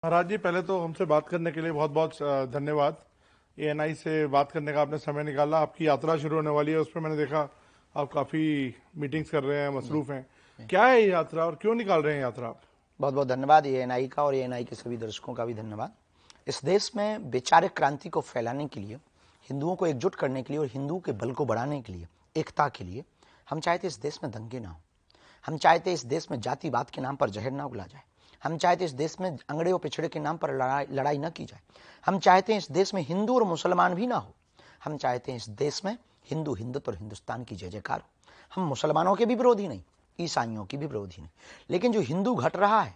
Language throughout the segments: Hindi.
महाराज जी, पहले तो हमसे बात करने के लिए बहुत बहुत धन्यवाद। एएनआई से बात करने का आपने समय निकाला। आपकी यात्रा शुरू होने वाली है, उस पर मैंने देखा आप काफी मीटिंग्स कर रहे हैं, मसरूफ हैं। क्या है ये यात्रा और क्यों निकाल रहे हैं यात्रा आप? बहुत बहुत धन्यवाद एएनआई का, और एएनआई के सभी दर्शकों का भी धन्यवाद। इस देश में वैचारिक क्रांति को फैलाने के लिए, हिंदुओं को एकजुट करने के लिए और हिंदुओं के बल को बढ़ाने के लिए, एकता के लिए हम चाहते इस देश में दंगे ना हो। हम चाहते इस देश में जातिवाद के नाम पर जहर ना उगला जाए। हम चाहते इस देश में अंगड़े और पिछड़े के नाम पर लड़ाई न की जाए। हम चाहते हैं इस देश में हिंदू और मुसलमान भी ना हो। हम चाहते हैं इस देश में हिंदू हिंदुत्व और हिंदुस्तान की जय जयकार हो। हम मुसलमानों के भी विरोधी नहीं, ईसाइयों की भी विरोधी नहीं, लेकिन जो हिंदू घट रहा है,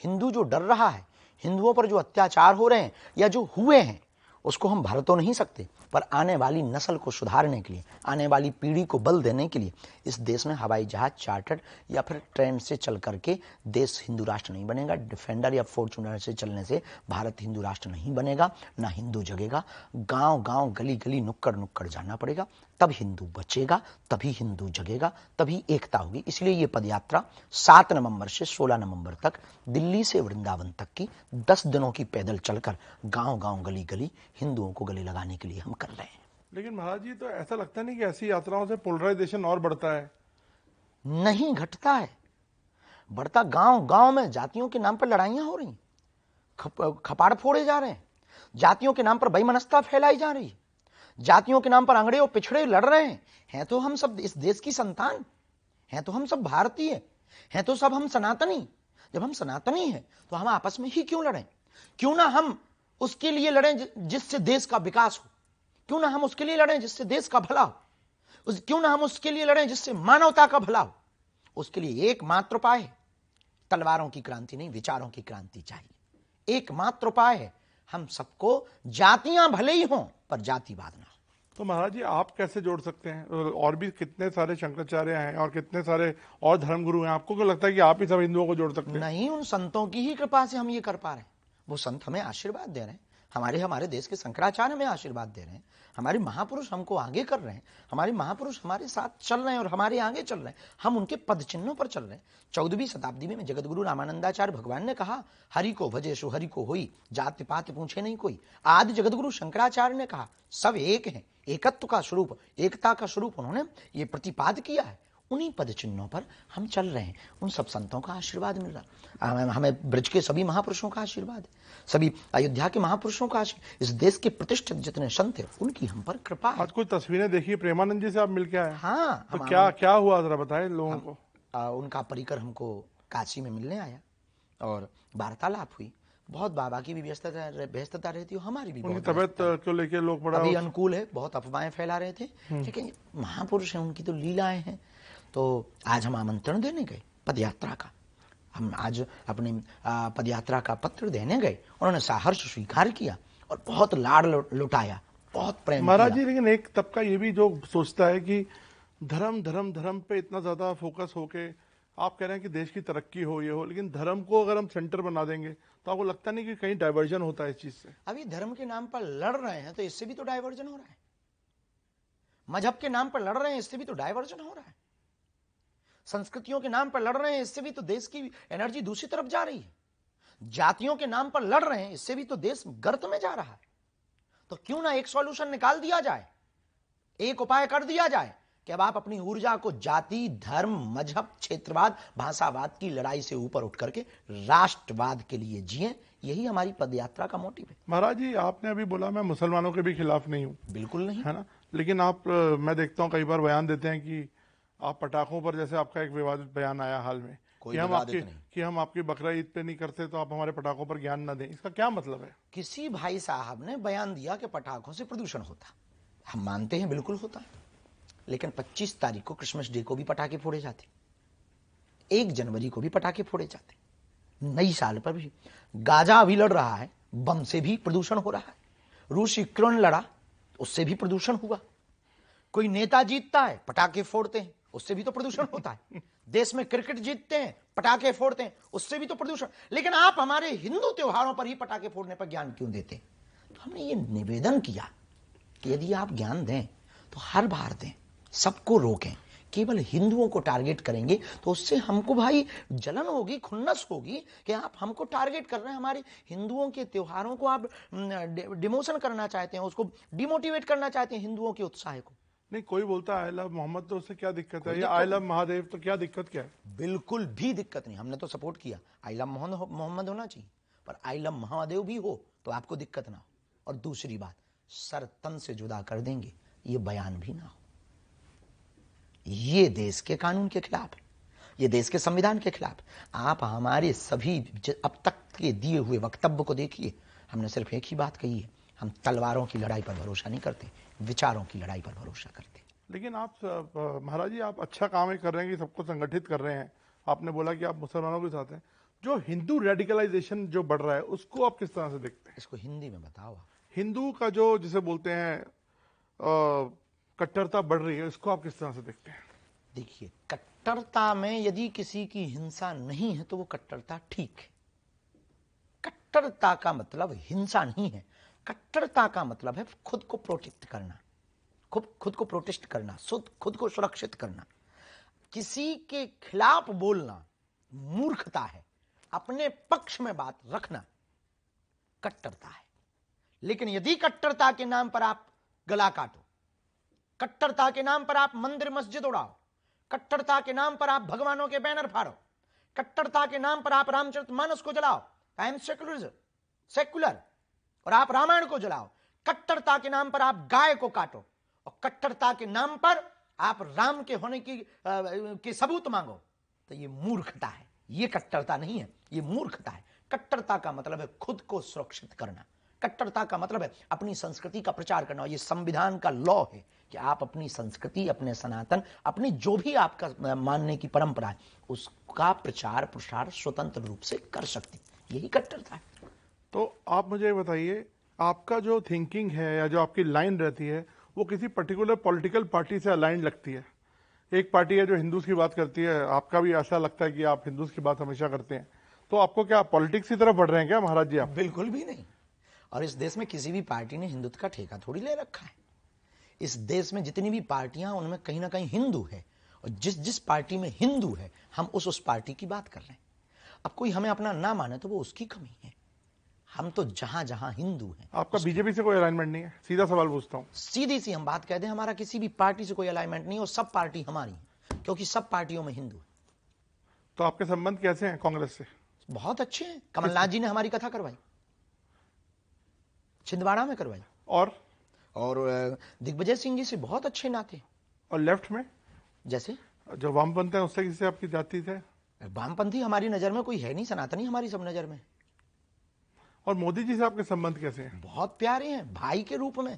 हिंदू जो डर रहा है, हिंदुओं पर जो अत्याचार हो रहे हैं या जो हुए हैं, उसको हम भर तो नहीं सकते, पर आने वाली नस्ल को सुधारने के लिए, आने वाली पीढ़ी को बल देने के लिए इस देश में हवाई जहाज, चार्टर्ड या फिर ट्रेन से चल करके देश हिंदू राष्ट्र नहीं बनेगा। डिफेंडर या फॉर्चूनर से चलने से भारत हिंदू राष्ट्र नहीं बनेगा, ना हिंदू जगेगा। गांव गांव, गली गली, नुक्कड़ नुक्कड़ जाना पड़ेगा, तब हिंदू बचेगा, तभी हिंदू जगेगा, तभी एकता होगी। इसलिए ये पदयात्रा 7 नवंबर से 16 नवंबर तक दिल्ली से वृंदावन तक की 10 दिनों की पैदल चलकर गांव गांव, गली गली हिंदुओं को गले लगाने के लिए हम कर रहे हैं। लेकिन महाराज जी, तो ऐसा लगता नहीं कि ऐसी यात्राओं से पोलराइजेशन और बढ़ता है? नहीं, घटता है, बढ़ता। गांव गांव में जातियों के नाम पर लड़ाइयां हो रही, खपाड़ फोड़े जा रहे हैं, जातियों के नाम पर बेईमानता फैलाई जा रही है, जातियों के नाम पर अंगड़े और पिछड़े लड़ रहे हैं तो हम सब इस देश की संतान हैं, तो हम सब भारतीय हैं, तो सब हम सनातनी। जब हम सनातनी हैं तो हम आपस में ही क्यों लड़ें? क्यों ना हम उसके लिए लड़ें जिससे देश का विकास हो। क्यों ना हम उसके लिए लड़ें जिससे देश का भला हो। क्यों ना हम उसके लिए लड़ें जिससे मानवता का भला हो। उसके लिए एकमात्र उपाय है, तलवारों की क्रांति नहीं, विचारों की क्रांति चाहिए। एकमात्र उपाय है, हम सबको जातियां भले ही हों पर जातिवाद ना हो। तो महाराज जी, आप कैसे जोड़ सकते हैं? और भी कितने सारे शंकराचार्य हैं और कितने सारे और धर्मगुरु हैं। आपको क्या लगता है कि आप ही सब हिंदुओं को जोड़ सकते हैं? नहीं, उन संतों की ही कृपा से हम ये कर पा रहे हैं। वो संत हमें आशीर्वाद दे रहे हैं, हमारे देश के शंकराचार्य हमें आशीर्वाद दे रहे हैं, हमारे महापुरुष हमको आगे कर रहे हैं, हमारे महापुरुष हमारे साथ चल रहे हैं और हमारे आगे चल रहे हैं। हम उनके पद चिन्हों पर चल रहे हैं। 14वीं शताब्दी में जगतगुरु रामानंदाचार्य भगवान ने कहा, हरि को भजे सो हरि को होई, जाति पात पूछे नहीं कोई। आदि जगतगुरु शंकराचार्य ने कहा, सब एक हैं, एकत्व का स्वरूप, एकता का स्वरूप उन्होंने ये प्रतिपाद किया है। उन्हीं पद चिन्हों पर हम चल रहे हैं। उन सब संतों का आशीर्वाद मिल रहा है। हमें ब्रज के सभी महापुरुषों का आशीर्वाद है, सभी अयोध्या के महापुरुषों का आशीर्वाद, इस देश के प्रतिष्ठित जितने संत हैं उनकी हम पर कृपा है। आज कुछ तस्वीरें देखी, प्रेमानंद जी से आप मिल के आए। हाँ, तो क्या हुआ, जरा बताएं लोगों को। उनका परिकर हमको काशी में मिलने आया और वार्तालाप हुई। बहुत बाबा की भी व्यस्तता रहती है, हमारी भी। उनकी तबीयत को लेके लोग बड़ा अभी अनुकूल है, बहुत अफवाहें फैला रहे थे, लेकिन महापुरुष हैं, उनकी तो लीलाएं हैं। तो आज हम आमंत्रण देने गए पदयात्रा का। हम आज अपने पदयात्रा का पत्र देने गए, उन्होंने सहर्ष स्वीकार किया और बहुत लाड़ लुटाया, बहुत प्रेम। महाराज जी, लेकिन एक तबका ये भी जो सोचता है कि धर्म धर्म धर्म पे इतना ज्यादा फोकस होके आप कह रहे हैं कि देश की तरक्की हो, ये हो, लेकिन धर्म को अगर हम सेंटर बना देंगे तो आपको लगता नहीं कि कहीं डाइवर्जन होता है इस चीज से? अभी धर्म के नाम पर लड़ रहे हैं तो इससे भी तो डाइवर्जन हो रहा है। मजहब के नाम पर लड़ रहे हैं, इससे भी तो डाइवर्जन हो रहा है। संस्कृतियों के नाम पर लड़ रहे हैं, इससे भी तो देश की एनर्जी दूसरी तरफ जा रही है। जातियों के नाम पर लड़ रहे हैं, इससे भी तो देश गर्त में जा रहा है। तो क्यों ना एक सॉल्यूशन निकाल दिया जाए, एक उपाय कर दिया जाए कि अब आप अपनी ऊर्जा को जाति, धर्म, मजहब, क्षेत्रवाद, भाषावाद की लड़ाई से ऊपर उठ करके राष्ट्रवाद के लिए जिए। यही हमारी पदयात्रा का मोटिव है। महाराज जी, आपने अभी बोला मैं मुसलमानों के भी खिलाफ नहीं हूँ। बिल्कुल नहीं है ना, लेकिन आप मैं देखता हूँ कई बार बयान देते हैं कि आप पटाखों पर, जैसे आपका एक विवादित बयान आया हाल में कि हम आपकी बकरा ईद पे नहीं करते तो आप हमारे पटाखों पर ज्ञान न दें। इसका क्या मतलब है? किसी भाई साहब ने बयान दिया कि पटाखों से प्रदूषण होता, हम मानते हैं बिल्कुल होता है, लेकिन 25 तारीख को क्रिसमस डे को भी पटाखे फोड़े जाते, 1 जनवरी को भी पटाखे फोड़े जाते, नई साल पर भी। गाजा अभी लड़ रहा है, बम से भी प्रदूषण हो रहा है। रूस यूक्रेन लड़ा, उससे भी प्रदूषण हुआ। कोई नेता जीतता है, पटाखे फोड़ते हैं, उससे भी तो प्रदूषण होता है। देश में क्रिकेट जीतते हैं, पटाखे फोड़ते हैं, उससे भी तो प्रदूषण। लेकिन आप हमारे हिंदू त्योहारों पर ही पटाखे फोड़ने पर ज्ञान क्यों देते? तो हमने ये निवेदन किया कि यदि आप ज्ञान दें तो हर बार दें, सबको रोकें, केवल हिंदुओं को टारगेट करेंगे तो उससे हमको भाई जलन होगी, खुन्नस होगी कि आप हमको टारगेट कर रहे हैं, हमारे हिंदुओं के त्योहारों को आप डिमोशन करना चाहते हैं, उसको डिमोटिवेट करना चाहते हैं हिंदुओं के उत्साह को। नहीं, कोई बोलता है आई लव मोहम्मद, तो उससे क्या दिक्कत है? या आई लव महादेव, तो क्या दिक्कत क्या है? बिल्कुल भी दिक्कत नहीं, हमने तो सपोर्ट किया, आई लव मोहम्मद होना चाहिए, पर आई लव महादेव भी हो तो आपको दिक्कत ना हो। और दूसरी बात, सर तन से जुदा कर देंगे ये बयान भी ना हो। ये देश के कानून के खिलाफ है, ये देश के संविधान के खिलाफ। आप हमारे सभी अब तक के दिए हुए वक्तव्य को देखिए, हमने सिर्फ एक ही बात कही है, हम तलवारों की लड़ाई पर भरोसा नहीं करते, विचारों की लड़ाई पर भरोसा करते। लेकिन आप महाराज जी, आप अच्छा काम ही कर रहे हैं कि सबको संगठित कर रहे हैं। आपने बोला कि आप मुसलमानों के साथ हैं, जो हिंदू रेडिकलाइजेशन जो बढ़ रहा है उसको आप किस तरह से देखते हैं? इसको हिंदी में बताओ। हिंदू का जो जिसे बोलते हैं कट्टरता बढ़ रही है, इसको आप किस तरह से देखते हैं? देखिए, कट्टरता में यदि किसी की हिंसा नहीं है तो वो कट्टरता ठीक है। कट्टरता का मतलब हिंसा नहीं है, कट्टरता का मतलब है खुद को प्रोटेक्ट करना, खुद को प्रोटेस्ट करना, खुद को सुरक्षित करना। किसी के खिलाफ बोलना मूर्खता है, अपने पक्ष में बात रखना कट्टरता है। लेकिन यदि कट्टरता के नाम पर आप गला काटो, कट्टरता के नाम पर आप मंदिर मस्जिद उड़ाओ, कट्टरता के नाम पर आप भगवानों के बैनर फाड़ो, कट्टरता के नाम पर आप रामचरितमानस को जलाओ, आई एम सेक्युलर, और आप रामायण को जलाओ, कट्टरता के नाम पर आप गाय को काटो, और कट्टरता के नाम पर आप राम के होने की सबूत मांगो, तो ये मूर्खता है। ये कट्टरता नहीं है, ये मूर्खता है। कट्टरता का मतलब है खुद को सुरक्षित करना, कट्टरता का मतलब है अपनी संस्कृति का प्रचार करना। ये संविधान का लॉ है कि आप अपनी संस्कृति, अपने सनातन, अपनी जो भी आपका मानने की परंपरा है, उसका प्रचार प्रसार स्वतंत्र रूप से कर सकते, यही कट्टरता है। तो आप मुझे बताइए, आपका जो थिंकिंग है या जो आपकी लाइन रहती है वो किसी पर्टिकुलर पॉलिटिकल पार्टी से अलाइन लगती है? एक पार्टी है जो हिंदूज की बात करती है, आपका भी ऐसा लगता है कि आप हिंदूज की बात हमेशा करते हैं, तो आपको क्या पॉलिटिक्स की तरफ बढ़ रहे हैं क्या महाराज जी आप? बिल्कुल भी नहीं। और इस देश में किसी भी पार्टी ने हिंदुत्व का ठेका थोड़ी ले रखा है। इस देश में जितनी भी पार्टियां, उनमें कहीं ना कहीं हिंदू है, और जिस पार्टी में हिंदू है हम उस पार्टी की बात कर रहे हैं। अब कोई हमें अपना ना माने तो वो उसकी कमी है, हम तो जहां जहां हिंदू हैं। आपका बीजेपी से कोई अलाइनमेंट नहीं है? सीधा सवाल पूछता हूं, सीधी सी हम बात कहते हैं, हमारा किसी भी पार्टी से कोई अलाइनमेंट नहीं, और सब पार्टी हमारी है, क्योंकि सब पार्टियों में हिंदू है। तो आपके संबंध कैसे हैं कांग्रेस से? बहुत अच्छे हैं। कमलनाथ जी ने हमारी कथा करवाई, छिंदवाड़ा में करवाई, और दिग्विजय सिंह जी से बहुत अच्छे नाते। और लेफ्ट में जैसे जो वामपंथ है उससे किससे आपकी जाति थे? वामपंथी हमारी नजर में कोई है नहीं, सनातनी हमारी सब नजर में। और मोदी जी से आपके संबंध कैसे हैं? बहुत प्यारे हैं, भाई के रूप में।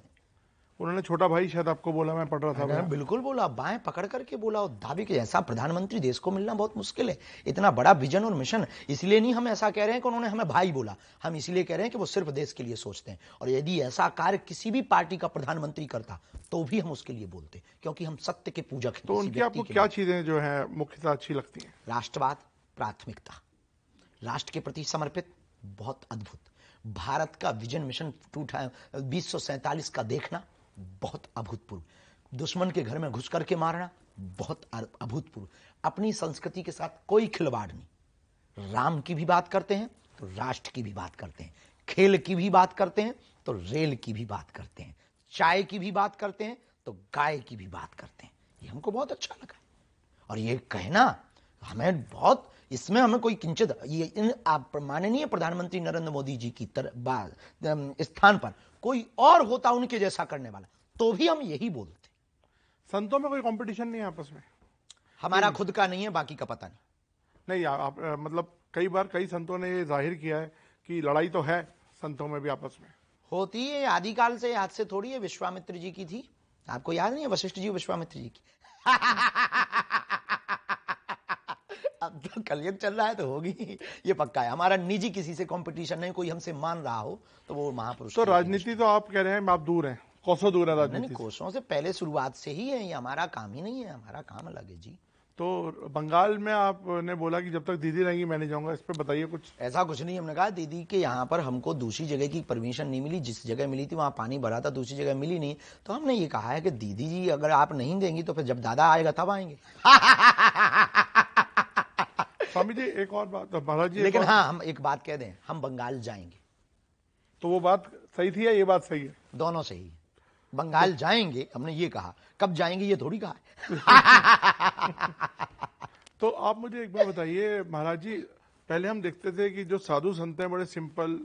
उन्होंने छोटा भाई शायद आपको बोला, मैं पढ़ रहा था। मैंने बिल्कुल बोला, बाएं पकड़ करके बोला। और दावे के ऐसा प्रधानमंत्री देश को मिलना बहुत मुश्किल है, इतना बड़ा विजन और मिशन। इसलिए नहीं हम ऐसा कह रहे हैं कि उन्होंने हमें भाई बोला, हम इसलिए कह रहे हैं कि वो सिर्फ देश के लिए सोचते हैं। और यदि ऐसा कार्य किसी भी पार्टी का प्रधानमंत्री करता तो भी हम उसके लिए बोलते, क्योंकि हम सत्य के पूजक हैं। तो उनकी आपको क्या चीजें जो है मुख्यतः अच्छी लगती हैं? राष्ट्रवाद, प्राथमिकता, राष्ट्र के प्रति समर्पित, बहुत अद्भुत। भारत का विजन मिशन 2047 का देखना बहुत अभूतपूर्व। दुश्मन के घर में घुस करके मारना बहुत अभूतपूर्व। अपनी संस्कृति के साथ कोई खिलवाड़ नहीं। राम की भी बात करते हैं तो राष्ट्र की भी बात करते हैं, खेल की भी बात करते हैं तो रेल की भी बात करते हैं, चाय की भी बात करते हैं तो गाय की भी बात करते हैं। ये हमको बहुत अच्छा लगा। और ये कहना हमें बहुत, इसमें हमें कोई किंचित, ये माननीय प्रधानमंत्री नरेंद्र मोदी जी की स्थान पर कोई और होता उनके जैसा करने वाला तो भी हम यही बोलते। संतों में कोई कंपटीशन नहीं है आपस में? हमारा खुद का नहीं है, बाकी का पता नहीं। आप मतलब कई बार कई संतों ने ये जाहिर किया है कि लड़ाई तो है संतों में भी आपस में। होती है आदिकाल से, आज से थोड़ी है। विश्वामित्र जी की थी, आपको याद नहीं है? वशिष्ठ जी विश्वामित्र जी की। अब तो कलयुग चल रहा है तो होगी, ये पक्का है। हमारा निजी किसी से कंपटीशन नहीं, कोई हमसे मान रहा हो तो वो महापुरुष। तो राजनीति तो आप कह रहे हैं आप दूर हैं, कोसों दूर है राजनीति? कोसों से पहले शुरुआत से ही है, ये हमारा काम ही नहीं है, हमारा काम अलग है जी। तो बंगाल में आपने बोला कि जब तक दीदी रहेंगी मैं नहीं जाऊंगा, इस पे बताइए कुछ। ऐसा कुछ नहीं, हमने कहा दीदी के यहाँ पर हमको दूसरी जगह की परमिशन नहीं मिली, जिस जगह मिली थी वहां पानी भरा था, दूसरी जगह मिली नहीं, तो हमने ये कहा है कि दीदी जी अगर आप नहीं देंगी तो फिर जब दादा आएगा तब आएंगे। स्वामी जी एक और बात महाराज जी, लेकिन हाँ हम एक बात कह दें, हम बंगाल जाएंगे। तो वो बात सही थी या ये बात सही है? दोनों सही है, बंगाल जाएंगे हमने ये कहा, कब जाएंगे ये थोड़ी कहा है। तो आप मुझे एक बार बताइए महाराज जी, पहले हम देखते थे कि जो साधु संत हैं बड़े सिंपल,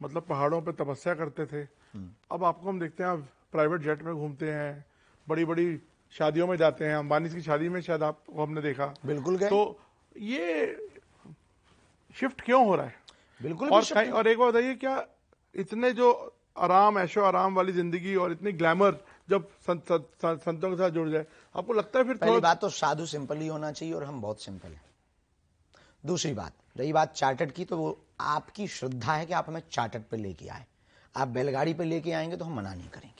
मतलब पहाड़ों पे तपस्या करते थे। अब आपको हम देखते हैं आप प्राइवेट जेट में घूमते हैं, बड़ी बड़ी शादियों में जाते हैं, अंबानी की शादी में शायद आपको हमने देखा। बिल्कुल गए। तो ये शिफ्ट क्यों हो रहा है? बिल्कुल। और एक बात बताइए, क्या इतने जो आराम, ऐशो आराम वाली जिंदगी और इतनी ग्लैमर जब संतों के साथ जुड़ जाए, आपको लगता है फिर पहली बात तो साधु सिंपल ही होना चाहिए और हम बहुत सिंपल हैं। दूसरी बात, रही बात चार्टर्ड की, तो वो आपकी श्रद्धा है कि आप हमें चार्टर्ड पे लेके आए। आप बैलगाड़ी पे लेके आएंगे तो हम मना नहीं करेंगे।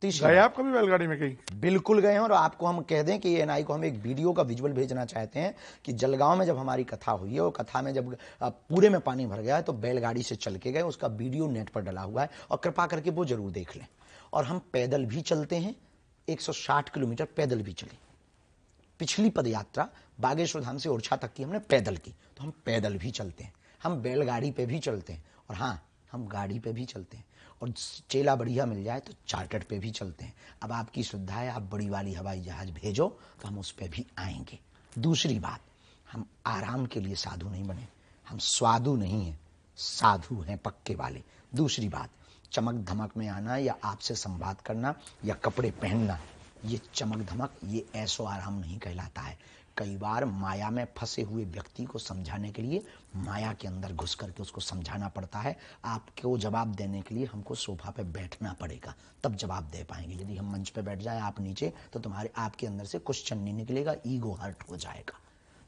गए आप कभी बैलगाड़ी में कहीं? बिल्कुल गए हैं। और आपको हम कह दें कि एएनआई को हम एक वीडियो का विजुअल भेजना चाहते हैं कि जलगांव में जब हमारी कथा हुई है, वो कथा में जब पूरे में पानी भर गया है तो बैलगाड़ी से चल के गए, उसका वीडियो नेट पर डला हुआ है और कृपा करके वो जरूर देख लें। और हम पैदल भी चलते हैं, 160 किलोमीटर पैदल भी चले। पिछली पदयात्रा बागेश्वर धाम से ओरछा तक की हमने पैदल की, तो हम पैदल भी चलते हैं, हम बैलगाड़ी पे भी चलते हैं, और हाँ हम गाड़ी पे भी चलते हैं, और चेला बढ़िया मिल जाए तो चार्टर्ड पे भी चलते हैं। अब आपकी श्रद्धा है, आप बड़ी वाली हवाई जहाज भेजो तो हम उस पे भी आएंगे। दूसरी बात, हम आराम के लिए साधु नहीं बने, हम स्वादु नहीं हैं, साधु हैं पक्के वाले। दूसरी बात, चमक धमक में आना या आपसे संवाद करना या कपड़े पहनना, ये चमक धमक, ये ऐसो आराम नहीं कहलाता है। कई बार माया में फंसे हुए व्यक्ति को समझाने के लिए माया के अंदर घुस करके उसको समझाना पड़ता है। आपको जवाब देने के लिए हमको सोफा पे बैठना पड़ेगा, तब जवाब दे पाएंगे। यदि हम मंच पे बैठ जाए आप नीचे, तो तुम्हारे आपके अंदर से क्वेश्चन नहीं निकलेगा, ईगो हर्ट हो जाएगा।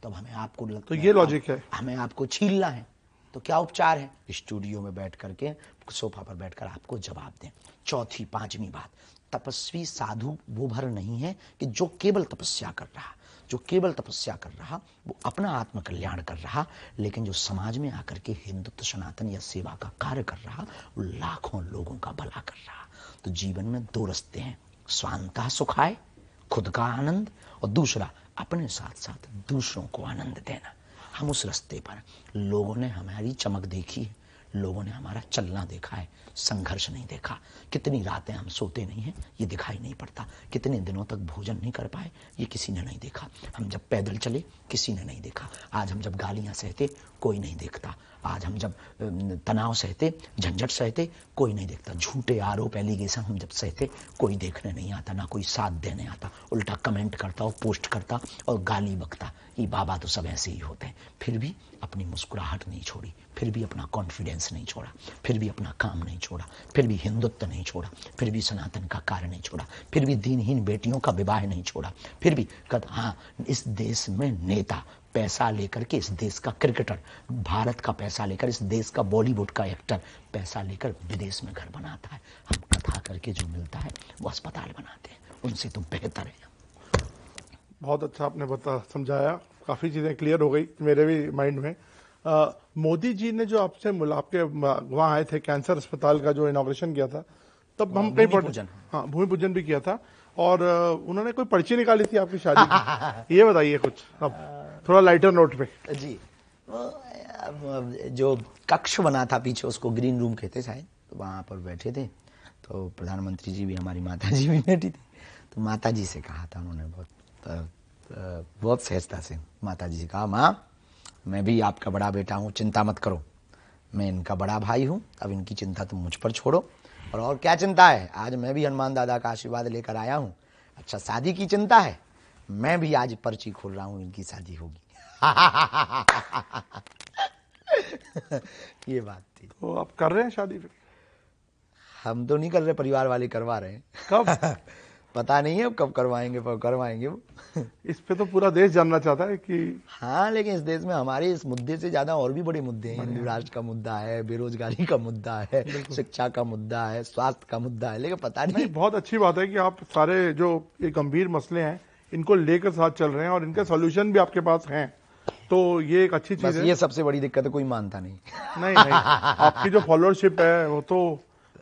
तो हमें आपको तो ये लॉजिक है, हमें आपको छीलना है, तो क्या उपचार है? स्टूडियो में बैठ करके, सोफा पर बैठकर आपको जवाब दें। चौथी पांचवी बात, तपस्वी साधु वो भर नहीं है कि जो केवल तपस्या कर रहा, जो केवल तपस्या कर रहा वो अपना आत्म कल्याण कर रहा, लेकिन जो समाज में आकर के हिंदुत्व सनातन या सेवा का कार्य कर रहा, वो लाखों लोगों का भला कर रहा। तो जीवन में दो रास्ते हैं, स्वांतः सुखाय, खुद का आनंद, और दूसरा अपने साथ साथ दूसरों को आनंद देना। हम उस रास्ते पर, लोगों ने हमारी चमक देखी है, लोगों ने हमारा चलना देखा है, संघर्ष नहीं देखा। कितनी रातें हम सोते नहीं हैं, ये दिखाई नहीं पड़ता। कितने दिनों तक भोजन नहीं कर पाए, ये किसी ने नहीं देखा। हम जब पैदल चले, किसी ने नहीं देखा। आज हम जब गालियां सहते, कोई नहीं देखता। आज हम जब तनाव सहते, झंझट सहते, कोई नहीं देखता। झूठे आरोप एलिगेशन हम जब सहते, कोई देखने नहीं आता, ना कोई साथ देने आता, उल्टा कमेंट करता और पोस्ट करता और गाली बकता, ये बाबा तो सब ऐसे ही होते हैं। फिर भी अपनी मुस्कुराहट नहीं छोड़ी, फिर भी अपना कॉन्फिडेंस नहीं छोड़ा, फिर भी अपना काम नहीं छोड़ा, फिर भी हिंदुत्व नहीं छोड़ा, फिर भी सनातन का कार्य नहीं छोड़ा, फिर भी दीनहीन बेटियों का विवाह नहीं छोड़ा, फिर भी हाँ, इस देश में नेता पैसा लेकर के, इस देश का क्रिकेटर भारत का पैसा लेकर, इस देश का बॉलीवुड का एक्टर पैसा लेकर विदेश में घर बनाता है। हम कथा करके जो मिलता है वो अस्पताल बनाते हैं, उनसे तो बेहतर है। बहुत अच्छा आपने समझाया, काफी चीजें क्लियर हो गई मेरे भी माइंड में। मोदी जी ने जो आपसे आपके वहां आए थे, कैंसर अस्पताल का जो इनॉग्रेशन किया था, तब हम कहीं हाँ भूमि पूजन भी किया था, और उन्होंने कोई पर्ची निकाली थी आपकी शादी की। ये बताइए कुछ, अब थोड़ा लाइटर नोट पे। जी, जो कक्ष बना था पीछे, उसको ग्रीन रूम कहते शायद, तो वहां पर बैठे थे, तो प्रधानमंत्री जी भी, हमारी माता जी भी बैठी थी। तो माता जी से कहा था उन्होंने, बहुत सहजता से माता जी से कहा, माँ मैं भी आपका बड़ा बेटा हूँ, चिंता मत करो, मैं इनका बड़ा भाई हूँ, अब इनकी चिंता तुम मुझ पर छोड़ो। और क्या चिंता है, आज मैं भी हनुमान दादा का आशीर्वाद लेकर आया हूँ। अच्छा, शादी की चिंता है, मैं भी आज पर्ची खोल रहा हूँ, इनकी शादी होगी। ये बात थी। तो आप कर रहे हैं शादी फिर? हम तो नहीं कर रहे, परिवार वाले करवा रहे हैं। कब? पता नहीं है कब करवाएंगे, पर करवाएंगे वो। इस पे तो पूरा देश जानना चाहता है कि हाँ, लेकिन इस देश में हमारे इस मुद्दे से ज्यादा और भी बड़े मुद्दे हैं। हिंदू राष्ट्र का मुद्दा है, बेरोजगारी का मुद्दा है, शिक्षा का मुद्दा है, स्वास्थ्य का मुद्दा है, लेकिन पता नहीं। बहुत अच्छी बात है कि आप सारे जो ये गंभीर मसले हैं इनको लेकर साथ चल रहे हैं और इनके सॉल्यूशन भी आपके पास हैं, तो ये एक अच्छी चीज बस है। ये सबसे बड़ी दिक्कत है, कोई मानता नहीं। नहीं नहीं, आपकी जो फॉलोअरशिप है वो तो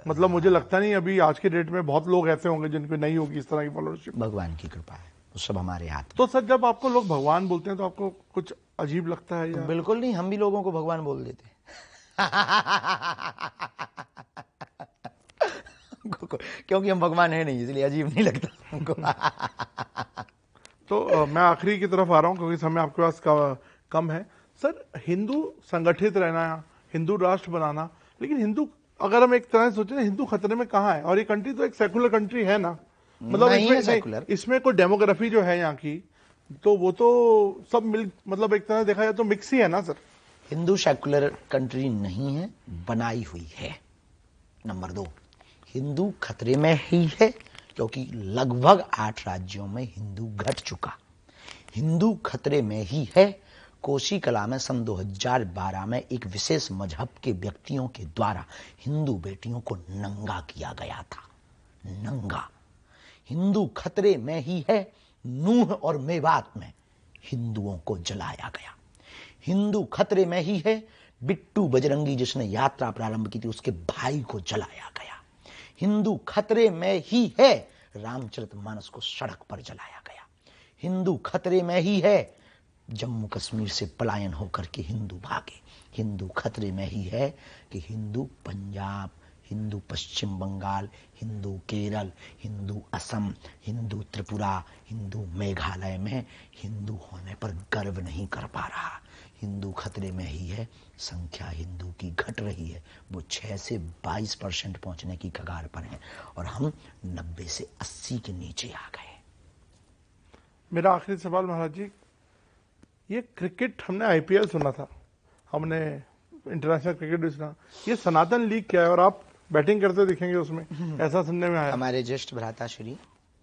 मतलब मुझे लगता नहीं अभी आज के डेट में बहुत लोग ऐसे होंगे जिनको नहीं होगी इस तरह की फॉलोअरशिप। भगवान की कृपा है, वो सब हमारे हाथ में। तो सर जब आपको लोग भगवान बोलते हैं तो आपको कुछ अजीब लगता है या? बिल्कुल नहीं, हम भी लोगों को भगवान बोल देते हैं। क्योंकि हम भगवान है नहीं, इसलिए अजीब नहीं लगता हमको। तो मैं आखिरी की तरफ आ रहा हूं क्योंकि समय आपके पास कम है। सर हिंदू संगठित रहना, हिंदू राष्ट्र बनाना, लेकिन हिंदू अगर हम एक तरह से सोचे ना, हिंदू खतरे में कहाँ है? और ये कंट्री तो एक सेकुलर कंट्री है ना, मतलब नहीं है सेकुलर। इसमें कोई डेमोग्राफी जो है यहाँ की, तो वो तो सब मिल मतलब एक तरह देखा जाए तो मिक्स ही है ना सर। हिंदू सेकुलर कंट्री नहीं है, बनाई हुई है। नंबर 2, हिंदू खतरे में ही है क्योंकि लगभग 8 राज्यों में हिंदू घट चुका। हिंदू खतरे में ही है, कोसी कला में सन 2012 में एक विशेष मजहब के व्यक्तियों के द्वारा हिंदू बेटियों को नंगा किया गया था, नंगा। हिंदू खतरे में ही है, नूह और मेवात में हिंदुओं को जलाया गया। हिंदू खतरे में ही है, बिट्टू बजरंगी जिसने यात्रा प्रारंभ की थी उसके भाई को जलाया गया। हिंदू खतरे में ही है, रामचरितमानस को सड़क पर जलाया गया। हिंदू खतरे में ही है, जम्मू कश्मीर से पलायन होकर के हिंदू भागे। हिंदू खतरे में ही है कि हिंदू पंजाब, हिंदू पश्चिम बंगाल, हिंदू केरल, हिंदू असम, हिंदू त्रिपुरा, हिंदू मेघालय में हिंदू होने पर गर्व नहीं कर पा रहा। हिंदू खतरे में ही है, संख्या हिंदू की घट रही है, वो 6 से 22% पहुंचने की कगार पर है और हम 90 से 80 के नीचे आ गए। मेरा आखिरी सवाल महाराज जी, ये क्रिकेट हमने आईपीएल सुना था, हमने इंटरनेशनल क्रिकेट भी सुना, ये सनातन लीग क्या है? और आप बैटिंग करते दिखेंगे उसमें, ऐसा सुनने में आया। हमारे ज्येष्ठ भ्राता श्री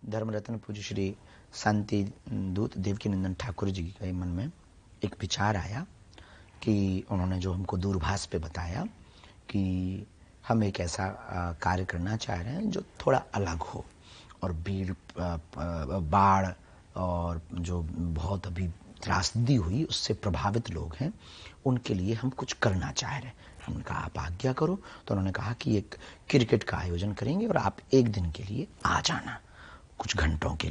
धर्मरत्न पूज्य श्री शांति दूत देवकीनंदन ठाकुर जी के मन में एक विचार आया कि उन्होंने जो हमको दूरभाष पे बताया कि हम एक ऐसा कार्य करना चाह रहे हैं जो थोड़ा अलग हो और भीड़ बाढ़ और जो बहुत अभी त्रासदी हुई उससे प्रभावित लोग हैं, उनके लिए हम कुछ करना चाह रहे हैं। हमने कहा आप आज्ञा करो, तो उन्होंने कहा कि एक क्रिकेट का आयोजन करेंगे और आप एक दिन के लिए आ जाना, कुछ घंटों के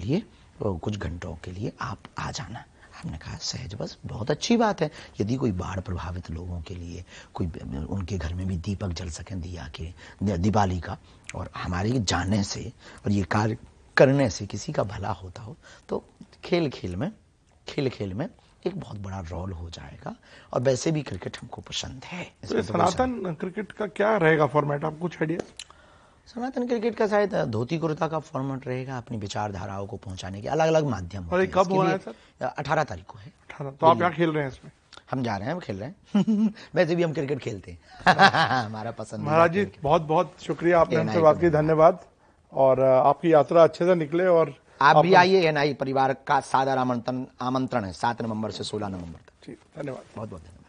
लिए आप आ जाना। हमने कहा सहज बस, बहुत अच्छी बात है। यदि कोई बाढ़ प्रभावित लोगों के लिए कोई उनके घर में भी दीपक जल सकें दिया के दिवाली का, और हमारे जाने से और ये कार्य करने से किसी का भला होता हो, तो खेल खेल में एक बहुत बड़ा रोल हो जाएगा। और वैसे भी क्रिकेट हमको पसंद है। तो सनातन क्रिकेट का क्या रहेगा फॉर्मेट, आपको कुछ आइडिया? सनातन क्रिकेट का शायद धोती कुर्ता का फॉर्मेट रहेगा, अपनी विचारधाराओं को पहुंचाने के अलग अलग माध्यम। और ये कब हो रहा है सर? 18 तारीख को है। 18। तो आप यहाँ खेल रहे हैं इसमें? हम जा रहे हैं, हम खेल रहे हैं। वैसे भी हम क्रिकेट खेलते हैं। हमारा पसंद। महाराज जी बहुत बहुत शुक्रिया, आपने हमसे बात की, धन्यवाद। और आपकी यात्रा अच्छे से निकले। और आप भी आइए, एनआई परिवार का सादर आमंत्रण है 7 नवंबर से 16 नवंबर तक। जी धन्यवाद, बहुत बहुत धन्यवाद।